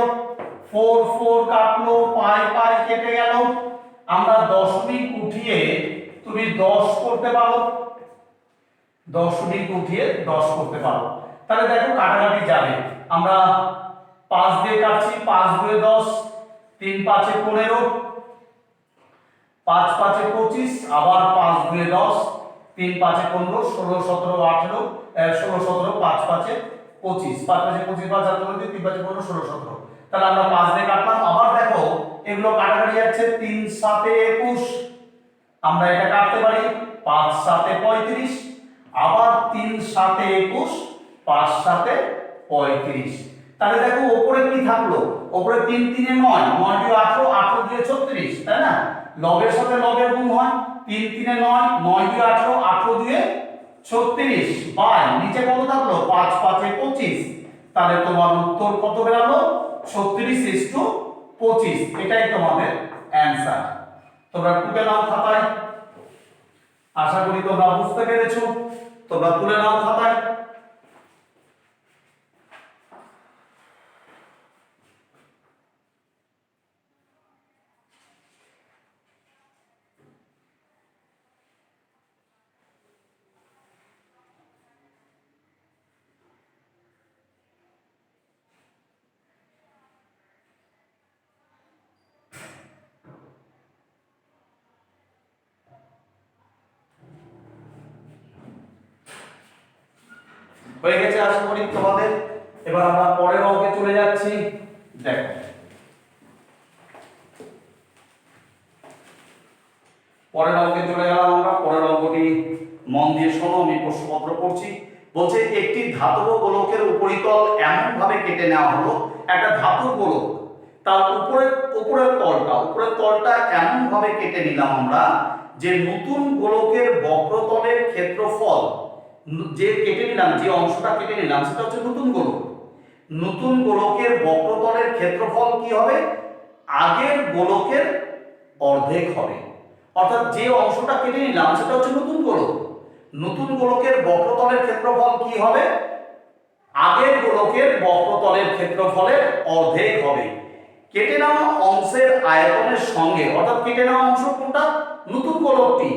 4 4 কাটলো, পাই কেটে গেল। আমরা দশমিক উঠিয়ে তুমি 10 করতে পারো, দশমিক উঠিয়ে 10 করতে পারো। তাহলে দেখো কাটাকাটি যাবে। আমরা 5 দিয়ে কাটছি, 5 দুয়ে 10, 3 5 এ 15, 5 5 এ 25, আবার 5 দুয়ে 10, 3 5 এ 15, 16 17 18, 16 17, 5 5 এ 25, 5 5 এ 25, 5 7 3 5 এ 15, 16 17। তাহলে আমরা 5 দিয়ে কাটলাম। আবার দেখো এগুলো কাটাকাটি যাচ্ছে, 3 7 এ 21, আমরা এটা কাটতে পারি, 5 7 এ 35, আবার 3 7 21, 5 7 35। তাহলে দেখো উপরে কি থাকলো, উপরে 3 3 এ 9, 9 2 18, 18 2 36, তাই না? লবের সাথে লবের গুণ হয়, 3 3 এ 9, 9 2 18, 18 2 36, বাই নিচে কত থাকলো 5 5 এ 25। তাহলে তোমার উত্তর কত বেরালো 36:25। এটাই তোমাদের অ্যানসার। তোমরা টুকে নাও খাতায়, আশা করি তোমরা বুঝতে পেরেছো। তোমরা তুলে নাও খাতায়। হয়ে গেছে আশা করি তোমাদের। এবার আমরা পরের অঙ্কে চলে যাচ্ছি। দেখো পরের অঙ্কে চলে গেলাম আমরা। পরের অঙ্কটি মন দিয়ে শোনো, আমি প্রশ্নপত্র পড়ছি। বলছে একটি ধাতব গোলকের উপরিতল এমন ভাবে কেটে নেওয়া হলো, একটা ধাতুর গোলক, তার উপরের তলটা এমন ভাবে কেটে নিলাম আমরা যে নতুন গোলকের বক্রতলের ক্ষেত্রফল, যে কেটে নিলাম, যে অংশটা কেটে নিলাম সেটা হচ্ছে নতুন গোলক। নতুন গোলকের বক্রতলের ক্ষেত্রফল কি হবে, আগের গোলকের অর্ধেক হবে। অর্থাৎ যে অংশটা কেটে নিলাম সেটা হচ্ছে নতুন গোলক। নতুন গোলকের বক্রতলের ক্ষেত্রফল কি হবে, আগের গোলকের বক্রতলের ক্ষেত্রফলের অর্ধেক হবে। কেটে নেওয়া অংশের আয়তনের সঙ্গে, অর্থাৎ কেটে নেওয়া অংশ কোনটা, নতুন গোলকটি,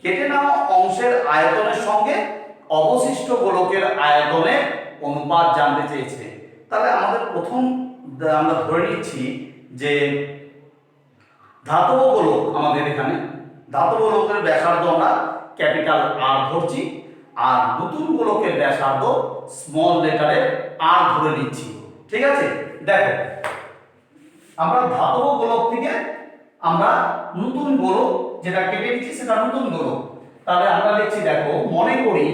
কেটে নেওয়া অংশের আয়তনের সঙ্গে অবশিষ্ট গোলকের আয়তনের অনুপাত জানতে চেয়েছে। তাহলে আমাদের প্রথম আমরা ধরে নিচ্ছি যে ধাতব গোলক, আমাদের এখানে ধাতব গোলকের ব্যাসার্ধ আমরা ক্যাপিটাল আর ধরছি, আর নতুন গোলকের ব্যাসার্ধ স্মল লেটারে আর ধরে নিচ্ছি। ঠিক আছে, দেখো আমরা ধাতব গোলক থেকে আমরা নতুন গোলক যেটা কেটে নিচ্ছি সেটা নতুন গোলক। তাহলে আমরা লিখছি, দেখো মনে করি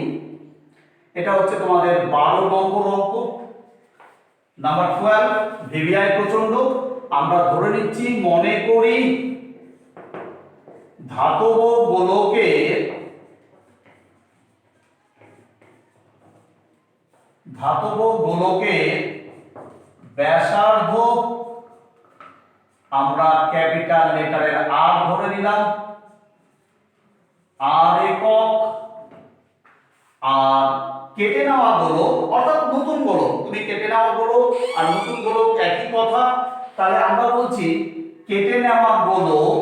এটা হচ্ছে তোমাদের 12 নম্বর অঙ্ক, নাম্বার 12, ভিভিআই প্রচন্ড। আমরা ধরে নিচ্ছি, মনে করি ধাতব গোলকের ব্যাসার্ধ আমরা ক্যাপিটাল লেটারের আর ধরে নিলাম, আর একক, আর কেটে নেওয়া গোলক অর্থাৎ নতুন গোলক, তুমি কেটে নেওয়া গোলক আর নতুন গোলক একই কথা। তাহলে আমরা বলছি কেটে নেওয়া গোলক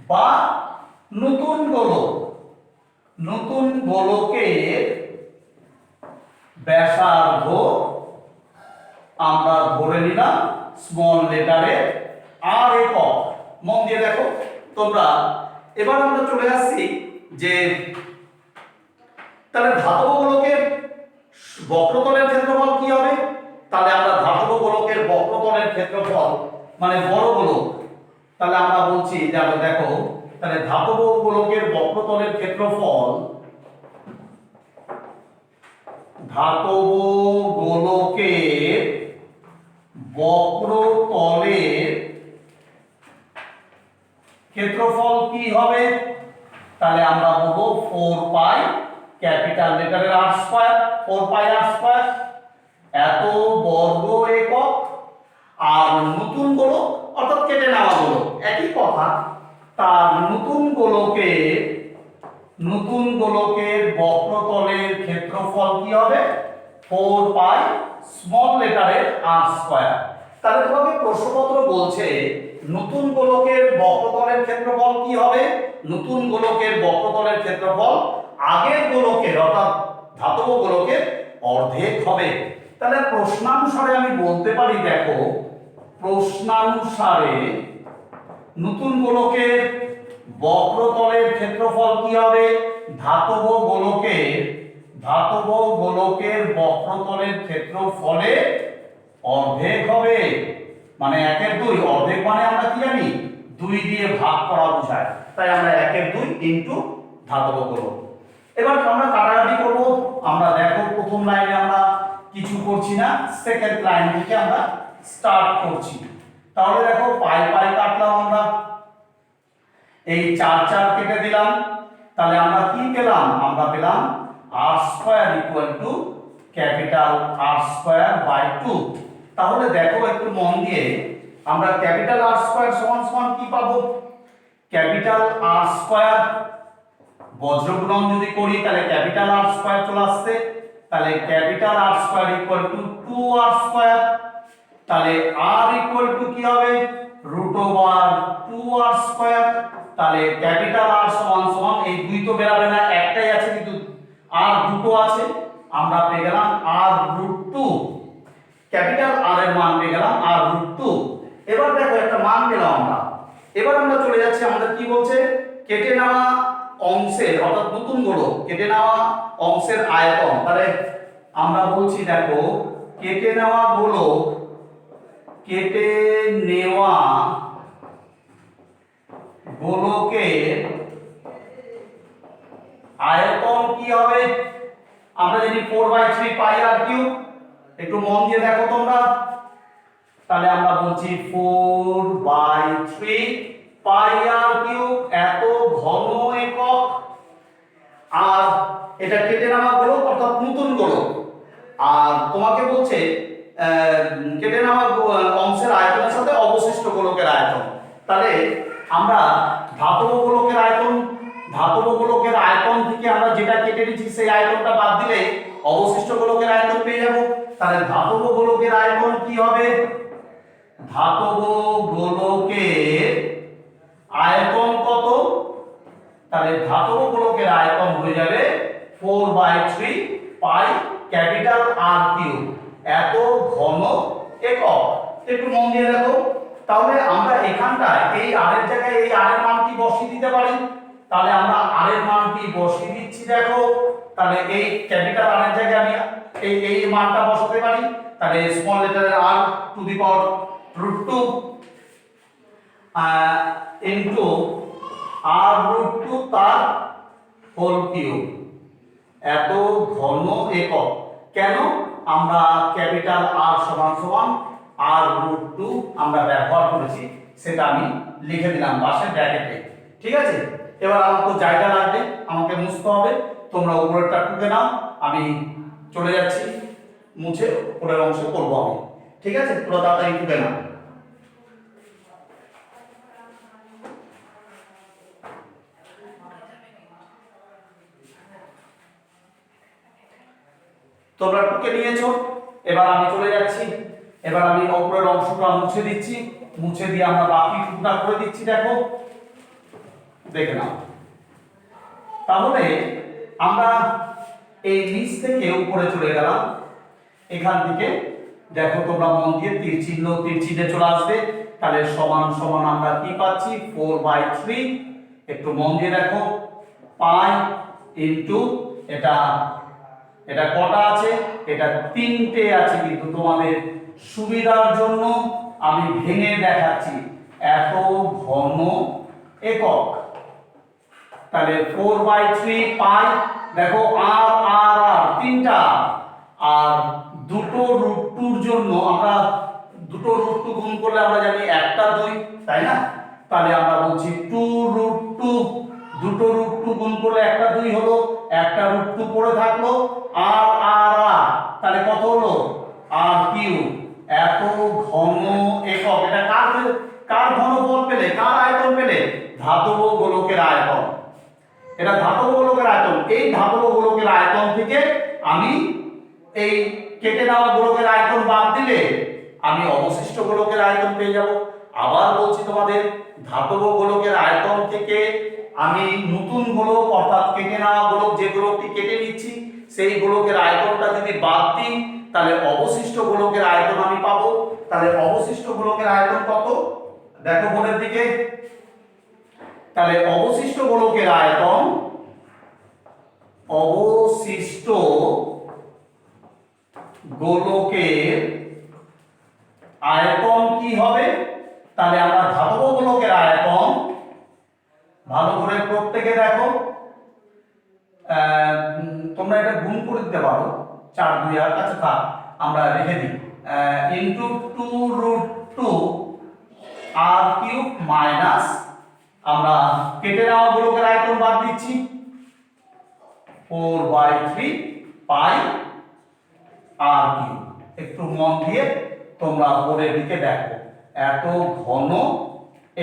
বা নতুন গোলকের ব্যাসার্ধ আমরা ধরে নিলাম স্মল লেটারে আর একক। মন দিয়ে দেখো তোমরা। এবার আমরা চলে আসছি যে তাহলে ধাতব গোলকের বক্রতলের ক্ষেত্রফল কি হবে। তাহলে আমরা ধাতব গোলকের বক্রতলের ক্ষেত্রফল মানে বড় গোলক, তাহলে আমরা বলছি যে দেখো, তাহলে ধাতব গোলকের বক্রতলের ক্ষেত্রফল, ধাতব গোলকের বক্রতলের ক্ষেত্রফল কি হবে, তাহলে আমরা বলবো 4 পাই ক্যাপিটাল লেটারের আর স্কয়ার, 4 পাই আর স্কয়ার, এত বর্গ একক। আর নতুন গোলক অর্থাৎ কেটে নেওয়া গোলক একই কথা, তার নতুন গোলকের বক্রতলের ক্ষেত্রফল কি হবে, 4 পাই স্মল লেটারের আর স্কয়ার। তাহলে তোমাকে প্রশ্নপত্র বলছে নতুন গোলকের বক্রতলের ক্ষেত্রফল কি হবে, নতুন গোলকের বক্রতলের ক্ষেত্রফল আগের গোলকের অর্থাৎ ধাতব গোলকের অর্ধেক হবে। তাহলে প্রশ্নানুসারে আমি বলতে পারি, দেখো প্রশ্নানুসারে নতুন গোলকের বক্রতলের ক্ষেত্রফল কি হবে, ধাতব গোলকের বক্রতলের ক্ষেত্রফলের অর্ধেক হবে। মানে 1/2 অর্ধেক মানে আমরা কি জানি 2 দিয়ে ভাগ করা বোঝায়, তাই আমরা 1/2 ইনটু ধাতব গোলক। এবার আমরা কাটাকাটি করব। আমরা দেখো প্রথম লাইনে আমরা কিছু করছি না, সেকেন্ড লাইন থেকে আমরা স্টার্ট করছি। তাহলে দেখো পাই পাই কাটলাম আমরা, এই 4 4 কেটে দিলাম, তাহলে আমরা কি পেলাম? আমরা পেলাম r square equal to capital R square by 2। তাহলে দেখো একটু মন দিয়ে, আমরা ক্যাপিটাল R স্কয়ার সমান সমান কি পাবো? ক্যাপিটাল R স্কয়ার বজ্রগুণন যদি করি তাহলে ক্যাপিটাল R স্কয়ার চলে আসছে, তাহলে capital R square equal to 2r square. তাহলে r ইকুয়াল টু কি হবে? Root over 2r square. তাহলে ক্যাপিটাল R সমান সমান এই দুই তো বেরাবে না, একটাই আছে কিন্তু r দুটো আছে, আমরা পেয়ে গেলাম r রুট 2। ক্যাপিটাল R এর মান পেয়ে গেলাম r রুট 2। এবার দেখো একটা মান পেলাম আমরা। এবার আমরা চলে যাচ্ছি, আমাদের কি বলছে? কেটে নেওয়া অংশের অর্থাৎ নতুন গোলক কেটে নেওয়া অংশের আয়তন। তাহলে আমরা বলছি দেখো কেটে নেওয়া গোলক, কেটে নেওয়া গোলকের আয়তন কি হবে? আমরা জানি 4/3 পাই আর কিউব। একটু মন দিয়ে দেখো তোমরা, তাহলে আমরা বলছি 4/3 পাই আর কিউব, এত ঘন একক। আর এটা কেটে নেওয়া গোলক অর্থাৎ নতুন গোলক, আর তোমাকে বলছে কেটে নেওয়া অংশের আয়তনের সাথে অবশিষ্ট গোলকের আয়তন। তাহলে আমরা ধাতব গোলকের আয়তন থেকে আমরা যেটা কেটে নিচ্ছি সেই আয়তনটা বাদ দিলে অবশিষ্ট গোলকের আয়তন পেয়ে যাব। তাহলে ধাতব গোলকের আয়তন কি হবে? ধাতব গোলকের আয়তন কত? তাহলে ধাতব গোলকের আয়তন হয়ে যাবে 4/3 পাই ক্যাপিটাল R কিউব, এত ঘন একক। একটু মন দিয়ে দেখো, তাহলে আমরা এখানটায় এই r এর জায়গায় এই r এর মানটি বসিয়ে দিতে পারি। তাহলে আমরা r এর মানটি বসিয়ে দিচ্ছি দেখো, তাহলে এই ক্যাপিটাল R এর জায়গায় আমি এই মানটা বসাতে পারি। তাহলে স্মল লেটারের r to the power root 2 into r root 2 তার হোল কিউব, এত ঘন একক। কেন? আমরা ক্যাপিটাল R সমান সমান r রুট 2 আমরা ব্যবহার করেছি, সেটা আমি লিখে দিলাম পাশে ব্র্যাকেটে। ঠিক আছে, এবার আমার তো জায়গা লাগবে, আমাকে মুছতে হবে। তোমরা উপরেরটা টুকে নাও, আমি চলে যাচ্ছি মুছে উপরের অংশ করব আমি। ঠিক আছে, পুরো তাড়াতাড়ি টুকে নাও। তোমরা টুকে নিয়েছো, এবার আমি চলে যাচ্ছি। এবার আমি উপরের অংশটা মুছে দিচ্ছি, মুছে দিয়ে আমরা বাকি টুকটা করে দিচ্ছি। দেখো, দেখে নাও। তাহলে আমরা এই নিচ থেকে উপরে চলে গেলাম, এখান থেকে দেখো তোমরা মন দিয়ে তীর চিহ্নে চলে আসবে। তাহলে সমান সমান আমরা কি পাচ্ছি? 4/3। একটু মন দিয়ে দেখো, পাই ইনটু এটা কটা আছে? এটা 3টে আছে, কিন্তু তোমাদের সুবিধার জন্য আমি ভেঙে দেখাচ্ছি, এত ঘন একক। তাহলে 4/3 পাই, দেখো আর আর আর তিনটা, আর দুটো রুট 2 জন্য আমরা দুটো রুট 2 গুণ করলে আমরা জানি একটা 2, তাই না? তাহলে আমরা বলছি 2 রুট 2, দুটো রুট 2 গুণ করলে একটা 2 হলো, একটা রুট 2 পড়ে থাকলো, আর আর আর, তাহলে কত হলো? r কিউব, এত ঘন একক। এটা কার ঘনফল পেলে, কার আয়তন পেলে? ধাতব গোলকের আয়তন। এটা ধাতব গোলকের আয়তন। এই ধাতব গোলকের আয়তন থেকে আমি এই কেটে নেওয়া গোলকের আয়তন বাদ দিলে আমি অবশিষ্ট গোলকের আয়তন পেয়ে যাব। আবার বলছি তোমাদের, ধাতব গোলকের আয়তন থেকে আমি নতুন গোলক অর্থাৎ কেটে নেওয়া গোলক, যে গোলকটি কেটে নিচ্ছি সেই গোলকের আয়তনটা যদি বাদ দিই তাহলে অবশিষ্ট গোলকের আয়তন আমি পাবো। তাহলে অবশিষ্ট গোলকের আয়তন কত? দেখো বোর্ডের দিকে, তাহলে অবশিষ্ট গোলকের আয়তন, অবশিষ্ট গোলকের আয়তন কি হবে, তাহলে আমরা ধাতব গোলকের আয়তন ভালো করে প্রত্যেকে দেখো, তোমরা এটা গুণ করে দিতে পারো 4 2 আর আচ্ছা থাক আমরা রেখে দিই ইনটু 2√2 আর কিউব মাইনাস আমরা কেটে নেওয়া গোলকের আয়তন বাদ দিচ্ছি 4/3 পাই আর কিউব। একটু মন দিয়ে তোমরা পরের দিকে দেখো, এত ঘন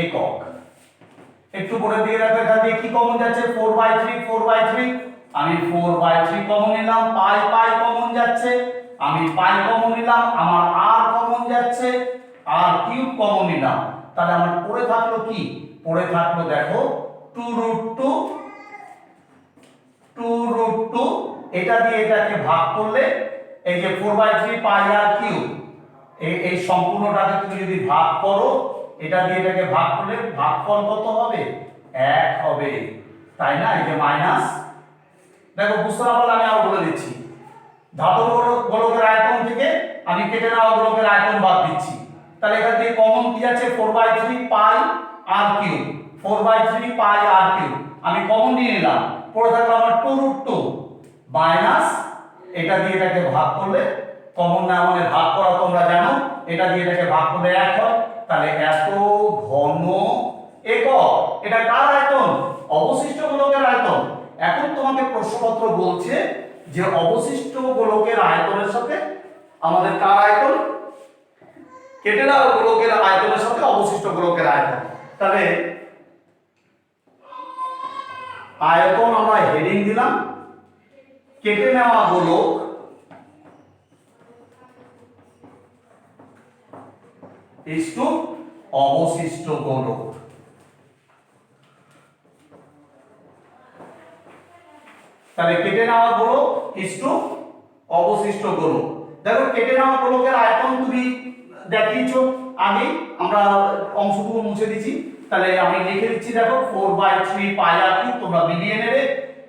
একক। একটু পরের দিকে দেখো, এখান দিয়ে কি কমন যাচ্ছে 4/3 4/3, আমি 4/3 কমন নিলাম, পাই পাই কমন যাচ্ছে, আমি পাই কমন নিলাম, আমার আর কমন যাচ্ছে, আর কিউব কমন নিলাম, তাহলে আমার পড়ে থাকলো কি, পড়ে থাকলো দেখো 2√2 এটা দিয়ে এটাকে ভাগ করলে এই যে 4/3 পাই আর কিউব এই সম্পূর্ণটাকে তুমি যদি ভাগ করো, এটা দিয়ে এটাকে ভাগ করলে ভাগফল কত হবে 1 হবে, তাই না? এই যে মাইনাস, দেখো বুঝতে না পারলে আমি আবার বলে দিচ্ছি, ধাতব গোলকের আয়তন থেকে আমি কেটে নেওয়া গোলকের আয়তন বাদ দিচ্ছি, তাহলে এখান থেকে কমন কি আছে 4/3 পাই আর কিউব, 4/3 পাই আর কিউব আমি কমন নিয়ে নিলাম, পড়ে থাকলো আমার 2√2 মাইনাস এটা দিয়ে এটাকে ভাগ করলে, কমন না মানে ভাগ করা তোমরা জানো, এটা দিয়ে এটাকে ভাগ করলে 1 হয়, তাহলে এত ঘন একক, এটা কার আয়তন? অবশিষ্ট গোলকের আয়তন। এখন তোমাকে প্রশ্নপত্র বলছে যে অবশিষ্ট গোলকের আয়তনের সাথে আমাদের কার আয়তন, কেটে নেওয়া গোলকের আয়তনের সাথে অবশিষ্ট গোলকের আয়তন, তাহলে আয়তন আমরা হেডিং দিলাম, কেটে নেওয়া গোলক ইজ টু অবশিষ্ট গোলক। তাহলে কেটে নেওয়া গোলক ইজ টু অবশিষ্ট গোলক। দেখো কেটে নেওয়া গোলকের আয়তন তুমি দেখিয়েছো আগে, আমরা অংশটুকু মুছে দিচ্ছি, তাহলে আমি লিখে দিচ্ছি দেখো 4/3 পাই আর কিউব, তোমরা মিলিয়ে নেবে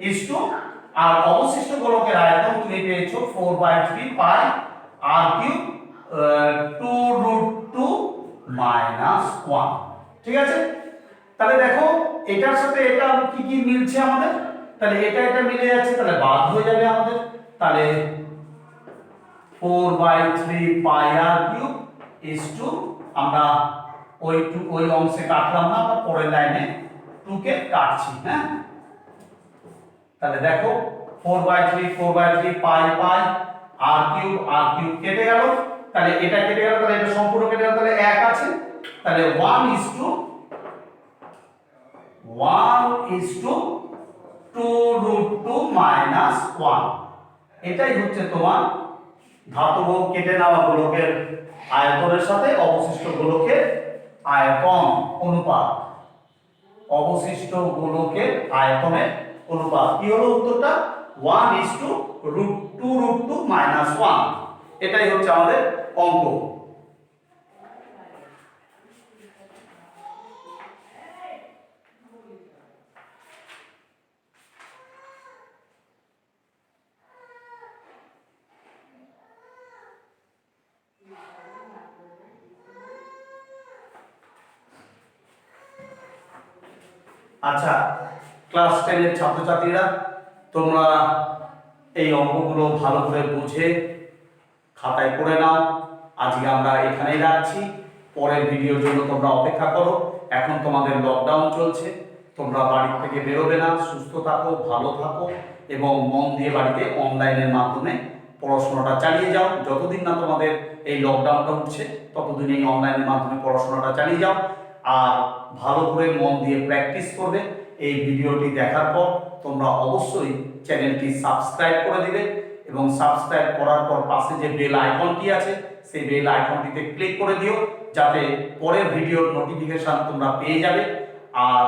ইজ টু, আর অবশিষ্ট গোলকের আয়তন তুমি পেয়েছো 4/3 পাই আর কিউব 2√2 মাইনাস 1, ঠিক আছে? তাহলে দেখো এটার সাথে এটা কি কি মিলছে আমাদের, তাহলে এটা এটা মিলে যাচ্ছে, তাহলে বাদ হয়ে যাবে আমাদের, তাহলে 4/3 পাই আর কিউব ইজ টু, আমরা ওই অংশে কাটলাম না, আমরা পরের লাইনে 2 কে কাটছি, হ্যাঁ? তাহলে দেখো 4/3 পাই পাই আর কিউব কেটে গেল, তাহলে এটা কেটে গেল, তাহলে এটা সম্পূর্ণ কেটে গেল, তাহলে 1 আছে, তাহলে 1:2√2 মাইনাস 1, এটাই হচ্ছে তোমার ধাতব কেটে নেওয়া গোলকের আয়তনের সাথে অবশিষ্ট গোলকের আয়তন অনুপাত, অবশিষ্ট গোলকের আয়তনের অনুপাত। কি হলো উত্তরটা? 1:2√2 মাইনাস 1, এটাই হচ্ছে আমাদের অঙ্ক। আচ্ছা, ক্লাস 10 এর ছাত্রছাত্রীরা, তোমরা এই অঙ্কগুলো ভালো করে বুঝে খাতায় করে নাও। আজকে আমরা এখানেই রাখছি, পরের ভিডিওর জন্য তোমরা অপেক্ষা করো। এখন তোমাদের লকডাউন চলছে, তোমরা বাড়ি থেকে বেরোবে না, সুস্থ থাকো, ভালো থাকো এবং মন দিয়ে বাড়িতে অনলাইনের মাধ্যমে পড়াশোনাটা চালিয়ে যাও। যতদিন না তোমাদের এই লকডাউনটা উঠছে ততদিন এই অনলাইনের মাধ্যমে পড়াশোনাটা চালিয়ে যাও, আর ভালো করে মন দিয়ে প্র্যাকটিস করবে। এই ভিডিওটি দেখার পর তোমরা অবশ্যই চ্যানেলটি সাবস্ক্রাইব করে দিবে এবং সাবস্ক্রাইব করার পর পাশে যে বেল আইকনটি আছে সেই বেল আইকনটিতে ক্লিক করে দিও, যাতে পরের ভিডিওর নোটিফিকেশন তোমরা পেয়ে যাবে। আর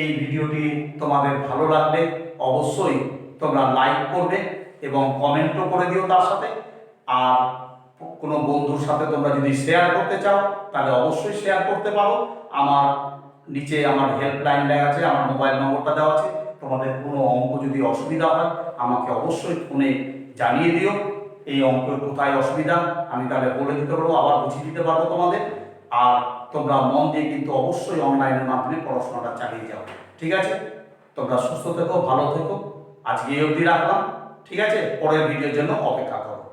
এই ভিডিওটি তোমাদের ভালো লাগলে অবশ্যই তোমরা লাইক করবে এবং কমেন্টও করে দিও তার সাথে। আর কোনো বন্ধুর সাথে তোমরা যদি শেয়ার করতে চাও তাহলে অবশ্যই শেয়ার করতে পারো। আমার নিচে আমার হেল্পলাইন দেওয়া আছে, আমার মোবাইল নম্বরটা দেওয়া আছে। তোমাদের কোনো অঙ্ক যদি অসুবিধা হয় আমাকে অবশ্যই ফোনে জানিয়ে দিও এই অঙ্কের কোথায় অসুবিধা আমি তাহলে বলে দিতে পারবো, আবার বুঝিয়ে দিতে পারবো তোমাদের। আর তোমরা মন দিয়ে কিন্তু অবশ্যই অনলাইনের মাধ্যমে পড়াশোনাটা চালিয়ে যাও, ঠিক আছে? তোমরা সুস্থ থেকো, ভালো থেকো। আজকে এই অবধি রাখলাম, ঠিক আছে? পরের ভিডিওর জন্য অপেক্ষা করো।